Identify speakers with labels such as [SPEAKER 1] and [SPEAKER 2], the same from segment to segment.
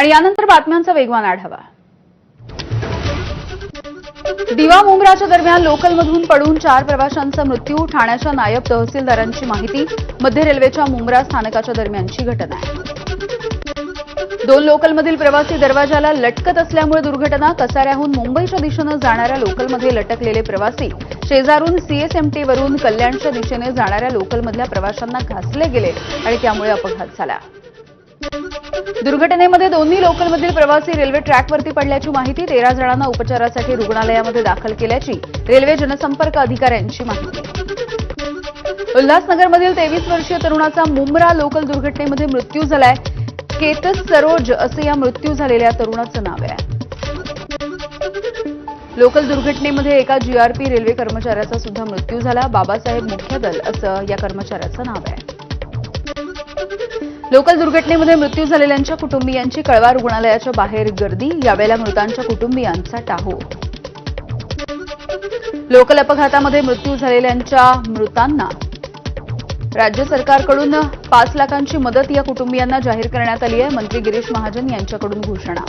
[SPEAKER 1] आणि यानंतर बातम्यांचा वेगवान आढावा। दिवा मुंब्राच्या दरम्यान लोकलमधून पडून 4 प्रवाशांचा मृत्यू, ठाण्याच्या नायब तहसीलदारांची माहिती। मध्य रेल्वेच्या मुंब्रा स्थानकाच्या दरम्यानची घटना आहे। 2 लोकलमधील प्रवासी दरवाजाला लटकत असल्यामुळे दुर्घटना। कसाऱ्याहून मुंबईच्या दिशेने जाणाऱ्या लोकलमध्ये लटकलेले प्रवासी शेजारून सीएसएमटी वरून कल्याणच्या दिशेने जाणाऱ्या लोकलमधल्या प्रवाशांना घासले गेले आणि त्यामुळे अपघात झाला। दुर्घटनेमध्ये दोन्ही लोकलमधील प्रवासी रेल्वे ट्रॅकवरती पडल्याची माहिती। 13 जणांना उपचारासाठी रुग्णालयामध्ये दाखल केल्याची रेल्वे जनसंपर्क अधिकाऱ्यांची माहिती। उल्हासनगरमधील 23 वर्षीय तरुणाचा मुंब्रा लोकल दुर्घटनेमध्ये मृत्यू झालाय। केतस सरोज असं या मृत्यू झालेल्या तरुणाचं नाव आहे। लोकल दुर्घटनेमध्ये एका जीआरपी रेल्वे कर्मचाऱ्याचा सुद्धा मृत्यू झाला। बाबासाहेब मुख्यदल असं या कर्मचाऱ्याचं नाव आहे। लोकल दुर्घटनेमध्ये मृत्यू झालेल्यांच्या कुटुंबियांची कळवा रुग्णालयाच्या बाहेर गर्दी। यावेळेला मृतांच्या कुटुंबियांचा टाहो। लोकल अपघातामध्ये मृत्यू झालेल्यांच्या मृतांना राज्य सरकारकडून 5 लाखांची मदत या कुटुंबियांना जाहीर करण्यात आली आहे। मंत्री गिरीश महाजन यांच्याकडून घोषणा।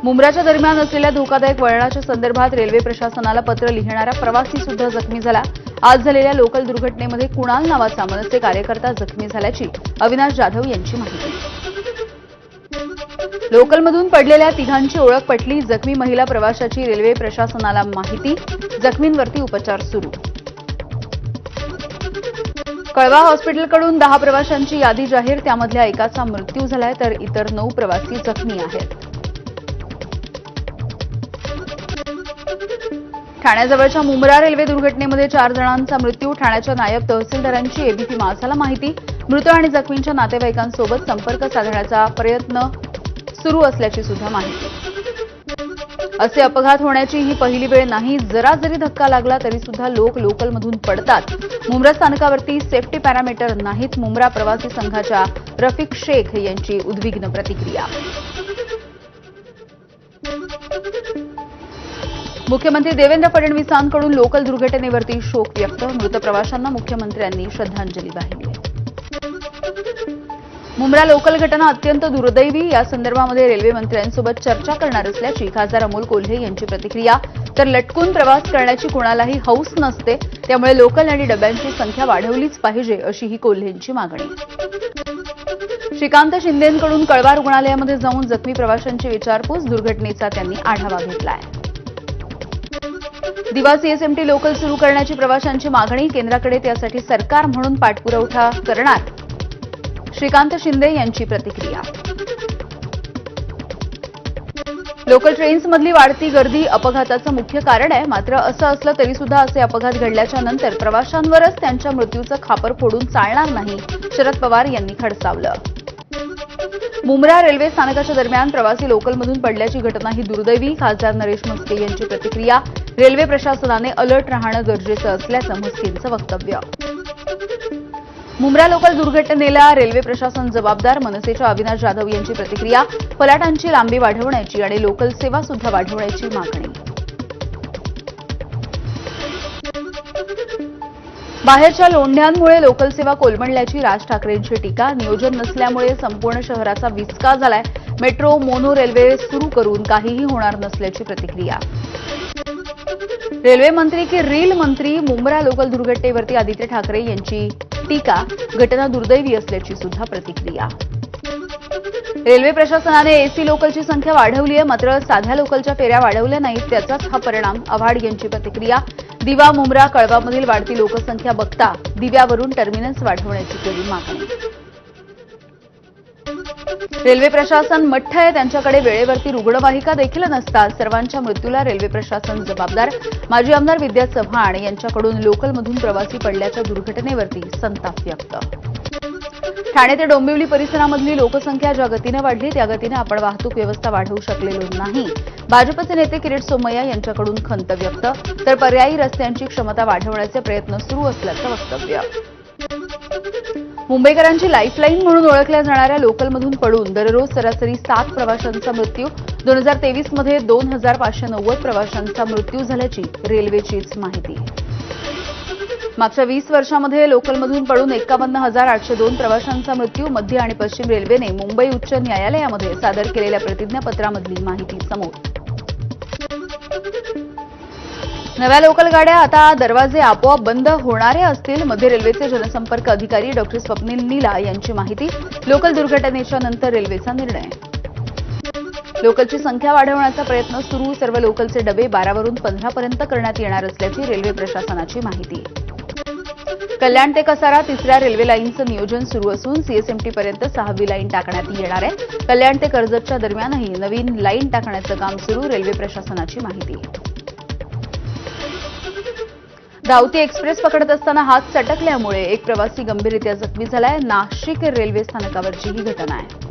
[SPEAKER 1] मुंब्राच्या दरम्यान असलेल्या धोकादायक वळणाच्या संदर्भात रेल्वे प्रशासनाला पत्र लिहिणारा प्रवासी सुद्धा जखमी झाला। आज झालेल्या लोकल दुर्घटनेमध्ये कुणाल नावाचा मनसे कार्यकर्ता जखमी झाल्याची अविनाश जाधव यांची माहिती। लोकलमधून पडलेल्या तिघांची ओळख पटली। जखमी महिला प्रवाशाची रेल्वे प्रशासनाला माहिती। जखमींवरती उपचार सुरू। कळवा हॉस्पिटलकडून 10 प्रवाशांची यादी जाहीर। त्यामधल्या एकाचा मृत्यू झालाय तर इतर 9 प्रवासी जखमी आहेत। ठाण्याजवळच्या मुंब्रा रेल्वे दुर्घटनेमध्ये 4 जणांचा मृत्यू। ठाण्याच्या नायब तहसीलदारांची एबीपी माझाला माहिती। मृत आणि जखमींच्या नातेवाईकांसोबत संपर्क साधण्याचा प्रयत्न सुरू असल्याची सुद्धा माहिती। असे अपघात होण्याची ही पहिली वेळ नाही। जरा जरी धक्का लागला तरी सुद्धा लोक लोकलमधून पडतात। मुंब्रा स्थानकावरती सेफ्टी पॅरामीटर नाहीत। मुंब्रा प्रवासी संघाच्या रफिक शेख यांची उद्विग्न प्रतिक्रिया। मुख्यमंत्री देवेंद्र फडणवीसांकडून लोकल दुर्घटनेवरती शोक व्यक्त। मृत प्रवाशांना मुख्यमंत्र्यांनी श्रद्धांजली वाहिली। मुंब्रा लोकल घटना अत्यंत दुर्दैवी। या संदर्भामध्ये रेल्वे मंत्र्यांसोबत चर्चा करणार असल्याची खासदार अमोल कोल्हे यांची प्रतिक्रिया। तर लटकून प्रवास करण्याची कुणालाही हौस नसते, त्यामुळे लोकल आणि डब्यांची संख्या वाढवलीच पाहिजे अशी ही कोल्हेंची मागणी। श्रीकांत शिंदेंकडून कळवा रुग्णालयामध्ये जाऊन जखमी प्रवाशांची विचारपूस। दुर्घटनेचा त्यांनी आढावा घेतलाय। दिवा सीएसएमटी लोकल सुरू करण्याची प्रवाशांची मागणी। केंद्राकडे त्यासाठी सरकार म्हणून पाठपुरावा करणार। श्रीकांत शिंदे यांची प्रतिक्रिया। लोकल ट्रेन्समधली वाढती गर्दी अपघाताचं मुख्य कारण आहे। मात्र असं असलं तरी सुद्धा असे अपघात घडल्याच्या नंतर प्रवाशांवरच त्यांच्या मृत्यूचं खापर फोडून चालणार नाही, शरद पवार यांनी खडसावलं। मुंब्रा रेल्वे स्थानकाच्या दरम्यान प्रवासी लोकलमधून पडल्याची घटना ही दुर्दैवी। खासदार नरेश म्हस्के यांची प्रतिक्रिया। रेल्वे प्रशासनाने अलर्ट राहणं गरजेचं असल्याचं म्हस्केंचं वक्तव्य। मुंब्रा लोकल दुर्घटनेला रेल्वे प्रशासन जबाबदार। मनसेच्या अविनाश जाधव यांची प्रतिक्रिया। फलाटांची लांबी वाढवण्याची आणि लोकल सेवा सुद्धा वाढवण्याची मागणी। बाहेरच्या लोंढ्यांमुळे लोकल सेवा कोलमडल्याची राज ठाकरेंची टीका। नियोजन नसल्यामुळे संपूर्ण शहराचा विस्का झालाय। मेट्रो मोनो रेल्वे सुरू करून काहीही होणार नसल्याची प्रतिक्रिया। रेल्वे मंत्री की रील मंत्री। मुंब्रा लोकल दुर्घटनेवरती आदित्य ठाकरे यांची टीका। घटना दुर्दैवी असल्याची सुद्धा प्रतिक्रिया। रेल्वे प्रशासनाने एसी लोकलची संख्या वाढवली आहे, मात्र साध्या लोकलच्या फेऱ्या वाढवल्या नाहीत, त्याचाच हा परिणाम। आव्हाड यांची प्रतिक्रिया। दिवा मुंब्रा कळवामधील वाढती लोकसंख्या बघता दिव्यावरून टर्मिनस वाढवण्याची केली मागणी। रेल्वे प्रशासन मठ्ठ आहे, त्यांच्याकडे वेळेवरती रुग्णवाहिका देखील नसतात। सर्वांच्या मृत्यूला रेल्वे प्रशासन जबाबदार। माजी आमदार विद्या चव्हाण यांच्याकडून लोकलमधून प्रवासी पडल्याच्या दुर्घटनेवरती संताप व्यक्त। ठाणे ते डोंबिवली परिसरामधली लोकसंख्या ज्या गतीने वाढली त्या गतीने आपण वाहतूक व्यवस्था वाढवू शकलेलो नाही। भाजपचे नेते किरीट सोमय्या यांच्याकडून खंत व्यक्त। तर पर्यायी रस्त्यांची क्षमता वाढवण्याचे प्रयत्न सुरू असल्याचं वक्तव्य। मुंबईकरांची लाईफलाईन म्हणून ओळखल्या जाणाऱ्या लोकलमधून पडून दररोज सरासरी 7 प्रवाशांचा मृत्यू। 2023 मध्ये 2590 प्रवाशांचा मृत्यू झाल्याची रेल्वेचीच माहिती। मागच्या 20 वर्षांमध्ये लोकलमधून पडून 51,802 प्रवाशांचा मृत्यू. मध्य आणि पश्चिम रेल्वेने मुंबई उच्च न्यायालयामध्ये सादर केलेल्या प्रतिज्ञापत्रामधली माहिती समोर. नव्या लोकल गाड्या आता दरवाजे आपोआप बंद होणारे असतील. मध्य रेल्वेचे जनसंपर्क अधिकारी डॉ. स्वप्नील नीला यांची माहिती. लोकल दुर्घटनेच्या नंतर रेल्वेचा निर्णय. लोकलची संख्या वाढवण्याचा प्रयत्न सुरू. सर्व लोकलचे डबे 12 वरून 15 पर्यंत करण्यात येणार असल्याची रेल्वे प्रशासनाची माहिती. कल्याण ते कसारा तिसऱ्या रेल्वे लाईनचं नियोजन सुरू असून सीएसएमटी पर्यंत 6वी लाईन टाकण्यात येणार आहे. कल्याण ते कर्जतच्या दरम्यानही नवीन लाईन टाकण्याचं काम सुरू. रेल्वे प्रशासनाची माहिती. धावती एक्सप्रेस पकडत असताना हात सटकल्यामुळे एक प्रवासी गंभीररित्या जखमी झालाय. नाशिक रेल्वे स्थानकावरची ही घटना आहे.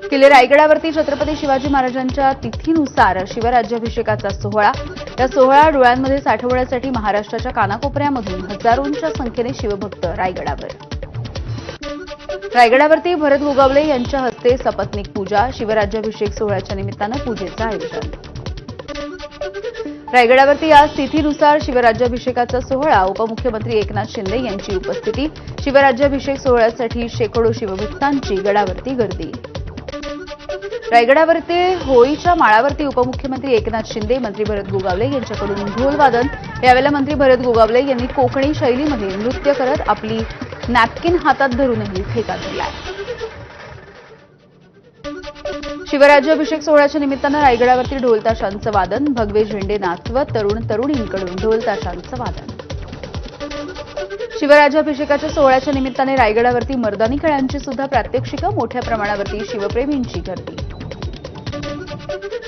[SPEAKER 1] किल्ले रायगडावरती छत्रपती शिवाजी महाराजांच्या तिथीनुसार शिवराज्याभिषेकाचा सोहळा. या सोहळा डोळ्यांमध्ये साठवण्यासाठी महाराष्ट्राच्या कानाकोपऱ्यामधून हजारोंच्या संख्येने शिवभक्त रायगडावर. रायगडावरती भरत गोगावले यांच्या हस्ते सपत्नीक पूजा. शिवराज्याभिषेक सोहळ्याच्या निमित्तानं पूजेचं आयोजन. रायगडावरती आज तिथीनुसार शिवराज्याभिषेकाचा सोहळा. उपमुख्यमंत्री एकनाथ शिंदे यांची उपस्थिती. शिवराज्याभिषेक सोहळ्यासाठी शेकडो शिवभक्तांची गडावरती गर्दी. रायगडावरती होळीच्या माळावरती उपमुख्यमंत्री एकनाथ शिंदे, मंत्री भरत गोगावले यांच्याकडून ढोलवादन. यावेळेला मंत्री भरत गोगावले यांनी कोकणी शैलीमध्ये नृत्य करत आपली नॅपकिन हातात धरूनही ठेका धरलाय. शिवराज्याभिषेक सोहळ्याच्या निमित्तानं रायगडावरती ढोलताशांचं वादन. भगवे झेंडे नाचवत तरुण तरुणींकडून ढोलताशांचं वादन. शिवराज्याभिषेकाच्या सोहळ्याच्या निमित्ताने रायगडावरती मर्दानी खेळांची सुद्धा प्रात्यक्षिकं. मोठ्या प्रमाणावरती शिवप्रेमींची गर्दी.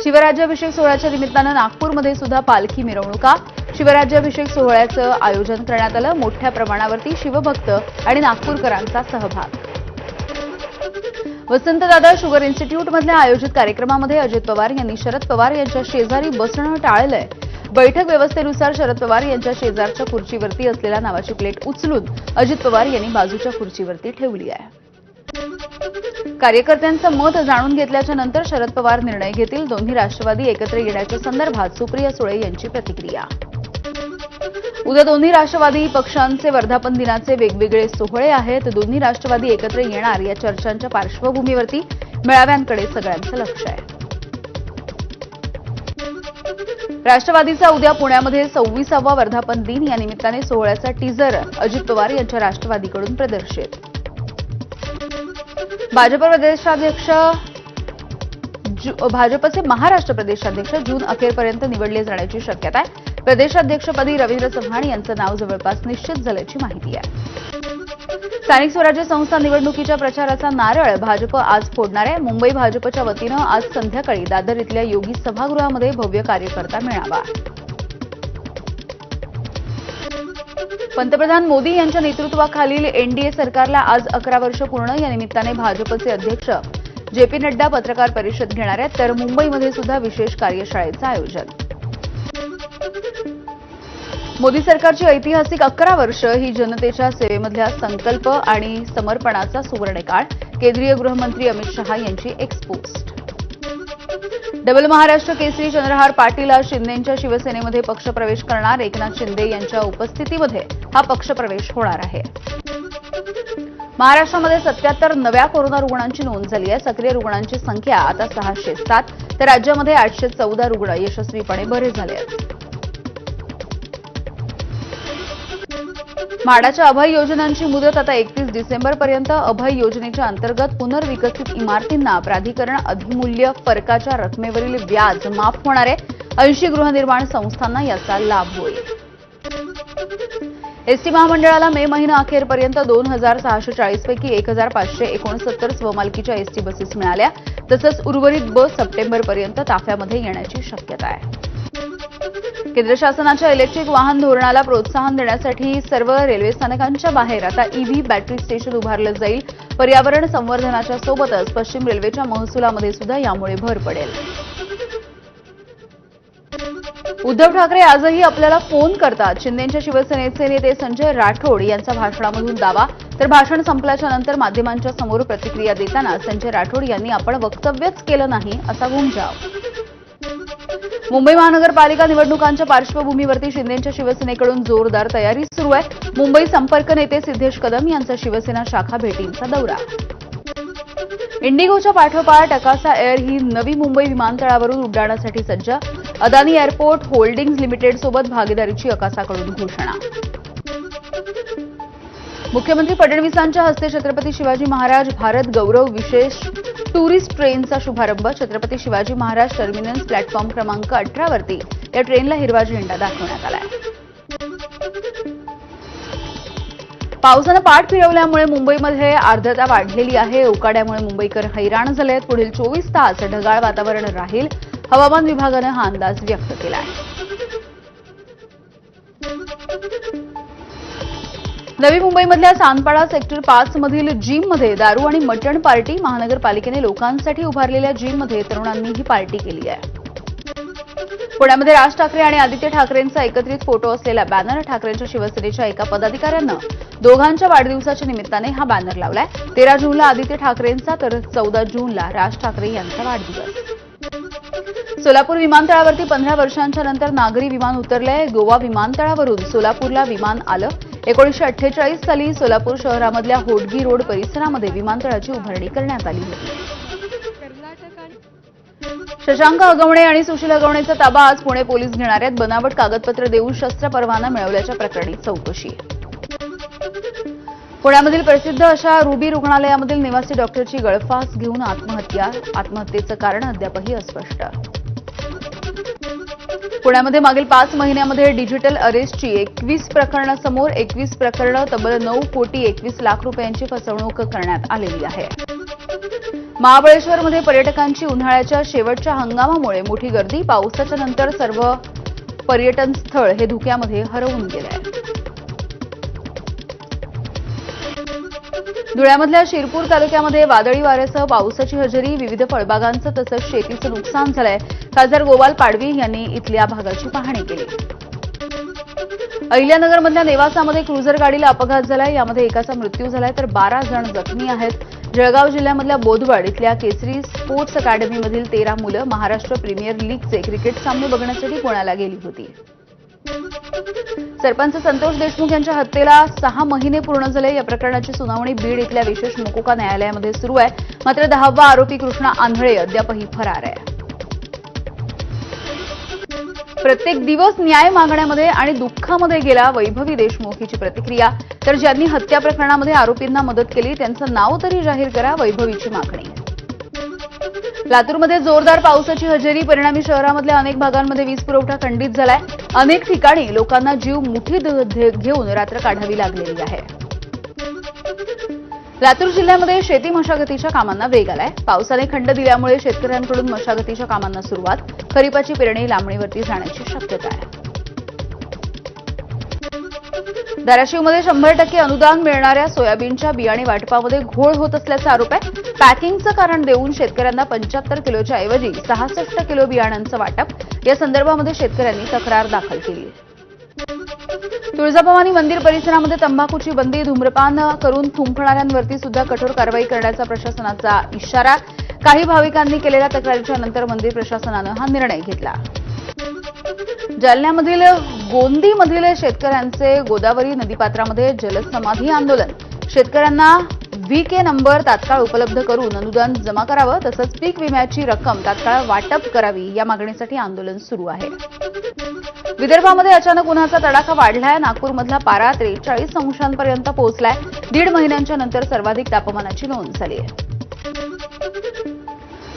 [SPEAKER 1] शिवराज्याभिषेक सोहळ्याच्या निमित्तानं नागपूरमध्ये सुद्धा पालखी मिरवणुका. शिवराज्याभिषेक सोहळ्याचं आयोजन करण्यात आलं. मोठ्या प्रमाणावरती शिवभक्त आणि नागपूरकरांचा सहभाग. वसंतदादा शुगर इन्स्टिट्यूटमधल्या आयोजित कार्यक्रमामध्ये अजित पवार यांनी शरद पवार यांच्या शेजारी बसणं टाळलंय. बैठक व्यवस्थेनुसार शरद पवार यांच्या शेजारच्या खुर्चीवरती असलेल्या नावाची प्लेट उचलून अजित पवार यांनी बाजूच्या खुर्चीवरती ठेवली आहे. कार्यकर्त्यांचं मत जाणून घेतल्याच्या नंतर शरद पवार निर्णय घेतील. दोन्ही राष्ट्रवादी एकत्र येण्याच्या संदर्भात सुप्रिया सुळे यांची प्रतिक्रिया. उद्या दोन्ही राष्ट्रवादी पक्षांचे वर्धापन दिनाचे वेगवेगळे सोहळे आहेत. दोन्ही राष्ट्रवादी एकत्र येणार या चर्चांच्या पार्श्वभूमीवरती मेळाव्यांकडे सगळ्यांचं लक्ष आहे. राष्ट्रवादीचा उद्या पुण्यामध्ये 26वा वर्धापन दिन. या निमित्ताने सोहळ्याचा टीझर अजित पवार यांच्या राष्ट्रवादीकडून प्रदर्शित. भाजपचे महाराष्ट्र प्रदेशाध्यक्ष जून अखेरपर्यंत निवडले जाण्याची शक्यता आहे. प्रदेशाध्यक्षपदी रवींद्र चव्हाण यांचं नाव जवळपास निश्चित झाल्याची माहिती आहे. स्थानिक स्वराज्य संस्था निवडणुकीच्या प्रचाराचा नारळ भाजप आज फोडणार आहे. मुंबई भाजपच्या वतीनं आज संध्याकाळी दादर इथल्या योगी सभागृहामध्ये भव्य कार्यकर्ता मेळावा. पंतप्रधान मोदी यांच्या नेतृत्वाखालील एनडीए सरकारला आज 11 वर्ष पूर्ण. या निमित्ताने भाजपचे अध्यक्ष जेपी नड्डा पत्रकार परिषद घेणार आहेत. तर मुंबईमध्ये सुद्धा विशेष कार्यशाळेचं आयोजन. मोदी सरकारची ऐतिहासिक 11 वर्ष ही जनतेच्या सेवेमधल्या संकल्प आणि समर्पणाचा सुवर्णकाळ. केंद्रीय गृहमंत्री अमित शहा यांची एक्सपोस्ट. डबल महाराष्ट्र केसरी चंद्रहार पाटील आज शिंदेंच्या शिवसेनेमध्ये पक्षप्रवेश करणार. एकनाथ शिंदे यांच्या उपस्थितीमध्ये हा पक्षप्रवेश होणार आहे. महाराष्ट्रामध्ये 77 नव्या कोरोना रुग्णांची नोंद झाली आहे. सक्रिय रुग्णांची संख्या आता 607. तर राज्यामध्ये 814 रुग्ण यशस्वीपणे बरे झाले आहेत. म्हाडाच्या अभय योजनांची मुदत आता 31 डिसेंबरपर्यंत. अभय योजनेच्या अंतर्गत पुनर्विकसित इमारतींना प्राधिकरण अधिमूल्य फरकाच्या रकमेवरील व्याज माफ होणार आहे. 80 गृहनिर्माण संस्थांना याचा लाभ होईल. एसटी महामंडळाला मे महिना अखेरपर्यंत 2640 पैकी 1569 स्वमालकीच्या एसटी बसेस मिळाल्या. तसंच उर्वरित बस सप्टेंबरपर्यंत ताफ्यामध्ये येण्याची शक्यता आहे. केंद्र शासनाच्या इलेक्ट्रिक वाहन धोरणाला प्रोत्साहन देण्यासाठी सर्व रेल्वे स्थानकांच्या बाहेर आता ईव्ही बॅटरी स्टेशन उभारलं जाईल. पर्यावरण संवर्धनाच्या सोबतच पश्चिम रेल्वेच्या महसुलामध्ये सुद्धा यामुळे भर पडेल. उद्धव ठाकरे आजही आपल्याला फोन करतात. शिंदेच्या शिवसेनेचे नेते संजय राठोड यांचा भाषणामधून दावा. तर भाषण संपल्याच्या नंतर माध्यमांच्या समोर प्रतिक्रिया देताना संजय राठोड यांनी आपण वक्तव्यच केलं नाही असा गुंजाव. मुंबई महानगरपालिका निवडणुकांच्या पार्श्वभूमीवरती शिंदेंच्या शिवसेनेकडून जोरदार तयारी सुरू आहे. मुंबई संपर्क नेते सिद्धेश कदम यांचा शिवसेना शाखा भेटींचा दौरा. इंडिगोच्या पाठोपाठ अकासा एअर ही नवी मुंबई विमानतळावरून उड्डाणासाठी सज्ज. अदानी एअरपोर्ट होल्डिंग्ज लिमिटेड सोबत भागीदारीची अकासाकडून घोषणा. मुख्यमंत्री फडणवीसांच्या हस्ते छत्रपती शिवाजी महाराज भारत गौरव विशेष टुरिस्ट ट्रेनचा शुभारंभ. छत्रपती शिवाजी महाराज टर्मिनस प्लॅटफॉर्म क्रमांक 18 वरती या ट्रेनला हिरवा झेंडा दाखवण्यात आलाय. पावसानं पाठ फिरवल्यामुळे मुंबईमध्ये आर्द्रता वाढलेली आहे. उकाड्यामुळे मुंबईकर हैराण झाले आहेत. पुढील 24 तास ढगाळ वातावरण राहील. हवामान विभागानं हा अंदाज व्यक्त केला आहे. नवी मुंबईमधल्या सानपाडा सेक्टर 5 मधील जिममध्ये दारू आणि मटण पार्टी. महानगरपालिकेने लोकांसाठी उभारलेल्या जिममध्ये तरुणांनी ही पार्टी केली आहे. पुण्यामध्ये राज ठाकरे आणि आदित्य ठाकरेंचा एकत्रित फोटो असलेला बॅनर. ठाकरेंच्या शिवसेनेच्या एका पदाधिकाऱ्यानं दोघांच्या वाढदिवसाच्या निमित्ताने हा बॅनर लावलाय. 13 जूनला आदित्य ठाकरेंचा तर 14 जूनला राज ठाकरे यांचा वाढदिवस. सोलापूर विमानतळावरती 15 वर्षांच्या नंतर नागरी विमान उतरलंय. गोवा विमानतळावरून सोलापूरला विमान आलं. 1948 साली सोलापूर शहरामधल्या होडगी रोड परिसरामध्ये विमानतळाची उभारणी करण्यात आली होती. शशांक हगवणे आणि सुशील हगवणेचा ताबा आज पुणे पोलीस घेणार आहेत. बनावट कागदपत्र देऊन शस्त्र परवाना मिळवल्याच्या प्रकरणी चौकशी. पुण्यामधील प्रसिद्ध अशा रुबी रुग्णालयामधील निवासी डॉक्टरची गळफास घेऊन आत्महत्या. आत्महत्येचं कारण अद्यापही अस्पष्ट. पुण्यामध्ये मागील 5 महिन्यामध्ये डिजिटल अरेस्टची 21 प्रकरणं समोर. 21 प्रकरणं तब्बल 9 कोटी 21 लाख रुपयांची फसवणूक करण्यात आलेली आहे. महाबळेश्वरमध्ये पर्यटकांची उन्हाळ्याच्या शेवटच्या हंगामामुळे मोठी गर्दी. पावसाच्या नंतर सर्व पर्यटन स्थळ हे धुक्यामध्ये हरवून गेले आहे. धुळ्यामधल्या शिरपूर तालुक्यामध्ये वादळी वाऱ्यासह पावसाची हजेरी. विविध फळबागांचं तसंच शेतीचं नुकसान झालंय. खासदार गोपाल पाडवी यांनी इथल्या भागाची पाहणी केली. अहिल्यानगरमधल्या नेवासामध्ये क्रुझर गाडीला अपघात झालाय. यामध्ये एकाचा मृत्यू झालाय तर 12 जण जखमी आहेत. जळगाव जिल्ह्यामधल्या बोदवड इथल्या केसरी स्पोर्ट्स अकॅडमीमधील 13 मुलं महाराष्ट्र प्रीमियर लीगचे क्रिकेट सामने बघण्यासाठी पुण्याला गेली होती. सरपंच संतोष देशमुख यांच्या हत्येला 6 महिने पूर्ण झाले. या प्रकरणाची सुनावणी बीड इथल्या विशेष मोकोका न्यायालयामध्ये सुरू आहे. मात्र 10वा आरोपी कृष्णा आंधळे अद्यापही फरार आहे. प्रत्येक दिवस न्याय मागण्यामध्ये आणि दुःखामध्ये गेला. वैभवी देशमुख हिची प्रतिक्रिया. तर ज्यांनी हत्या प्रकरणामध्ये आरोपींना मदत केली त्यांचं नाव तरी जाहीर करा, वैभवीची मागणी. लातूरमध्ये जोरदार पावसाची हजेरी. परिणामी शहरामधल्या अनेक भागांमध्ये वीज पुरवठा खंडित झालाय. अनेक ठिकाणी लोकांना जीव मुठीत घेऊन रात्र काढावी लागलेली आहे. लातूर जिल्ह्यामध्ये शेती मशागतीच्या कामांना वेग आलाय. पावसाने खंड दिल्यामुळे शेतकऱ्यांकडून मशागतीच्या कामांना सुरुवात. खरीपाची पेरणी लांबणीवरती जाण्याची शक्यता आहे. धाराशिवमध्ये 100% अनुदान मिळणाऱ्या सोयाबीनच्या बियाणे वाटपामध्ये घोळ होत असल्याचा आरोप आहे. पॅकिंगचं कारण देऊन शेतकऱ्यांना 75 किलोच्या ऐवजी 66 किलो बियाणांचं वाटप. या संदर्भामध्ये शेतकऱ्यांनी तक्रार दाखल केली. तुळजाभवानी मंदिर परिसरामध्ये तंबाखूची बंदी. धूम्रपान करून थुंकणाऱ्यांवरती सुद्धा कठोर कारवाई करण्याचा प्रशासनाचा इशारा. काही भाविकांनी केलेल्या तक्रारीच्या नंतर मंदिर प्रशासनानं हा निर्णय घेतला. जालन्यामधील गोंदीमधील शेतकऱ्यांचे गोदावरी नदीपात्रामध्ये जलसमाधी आंदोलन. शेतकऱ्यांना VK नंबर तात्काळ उपलब्ध करून अनुदान जमा करावं तसंच पीक विम्याची रक्कम तात्काळ वाटप करावी या मागणीसाठी आंदोलन सुरू आहे. विदर्भामध्ये अचानक उन्हाचा तडाखा वाढलाय. नागपूरमधला पारा 43 अंशांपर्यंत पोहोचलाय. 1.5 महिन्यांच्या नंतर सर्वाधिक तापमानाची नोंद झाली आहे.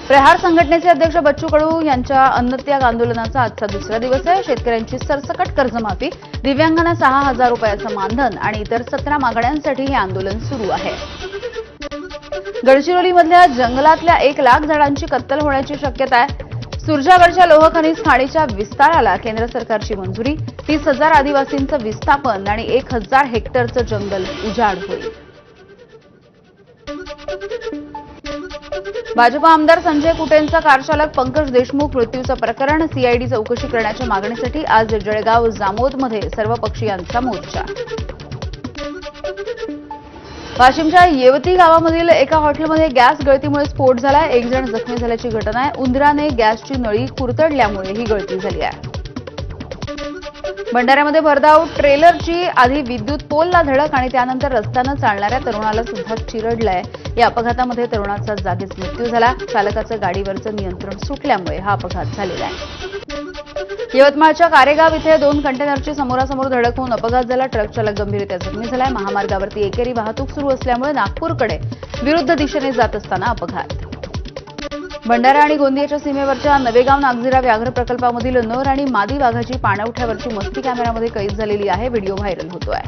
[SPEAKER 1] प्रहार संघटनेचे अध्यक्ष बच्चू कडू यांच्या अन्नत्याग आंदोलनाचा आजचा दुसरा दिवस आहे. शेतकऱ्यांची सरसकट कर्जमाफी, दिव्यांगांना 6,000 रुपयाचं मानधन आणि इतर 17 मागण्यांसाठी हे आंदोलन सुरू आहे. गडचिरोलीमधल्या जंगलातल्या 1 लाख झाडांची कत्तल होण्याची शक्यता आहे. सुरजागडच्या लोह खनिज खाणीच्या विस्ताराला केंद्र सरकारची मंजुरी. 30,000 आदिवासींचं विस्थापन आणि 1,000 हेक्टरचं जंगल उजाड होईल. भाजपा आमदार संजय कुटेंचा कारचालक पंकज देशमुख मृत्यूचं प्रकरण सीआयडी चौकशी करण्याच्या मागणीसाठी आज जळगाव जामोदमध्ये सर्वपक्षीयांचा मोर्चा. वाशिमच्या येवती गावामधील एका हॉटेलमध्ये गॅस गळतीमुळे स्फोट झाला. एक जण जखमी झाल्याची घटना आहे. उंदराने गॅसची नळी कुरतडल्यामुळे ही गळती झाली आहे. भंडाऱ्यामध्ये भरधाव ट्रेलरची आधी विद्युत पोलला धडक आणि त्यानंतर रस्त्यानं चालणाऱ्या तरुणाला सुद्धा चिरडलाय. या अपघातामध्ये तरुणाचा जागीच मृत्यू झाला. चालकाचं गाडीवरचं नियंत्रण सुटल्यामुळे हा अपघात झालेला आहे. यवतमाळच्या कारेगाव इथे 2 कंटेनरची समोरासमोर धडक होऊन अपघात झाला. ट्रक चालक गंभीररित्या जखमी झालाय. महामार्गावरती एकेरी वाहतूक सुरू असल्यामुळे नागपूरकडे विरुद्ध दिशेने जात असताना अपघात. भंडारा आणि गोंदियाच्या सीमेवरच्या नवेगाव नागझिरा व्याघ्र प्रकल्पामधील नर आणि मादी वाघाची पाणवठ्यावरची मस्ती कॅमेऱ्यामध्ये कैद झालेली आहे. व्हिडिओ व्हायरल होतोय.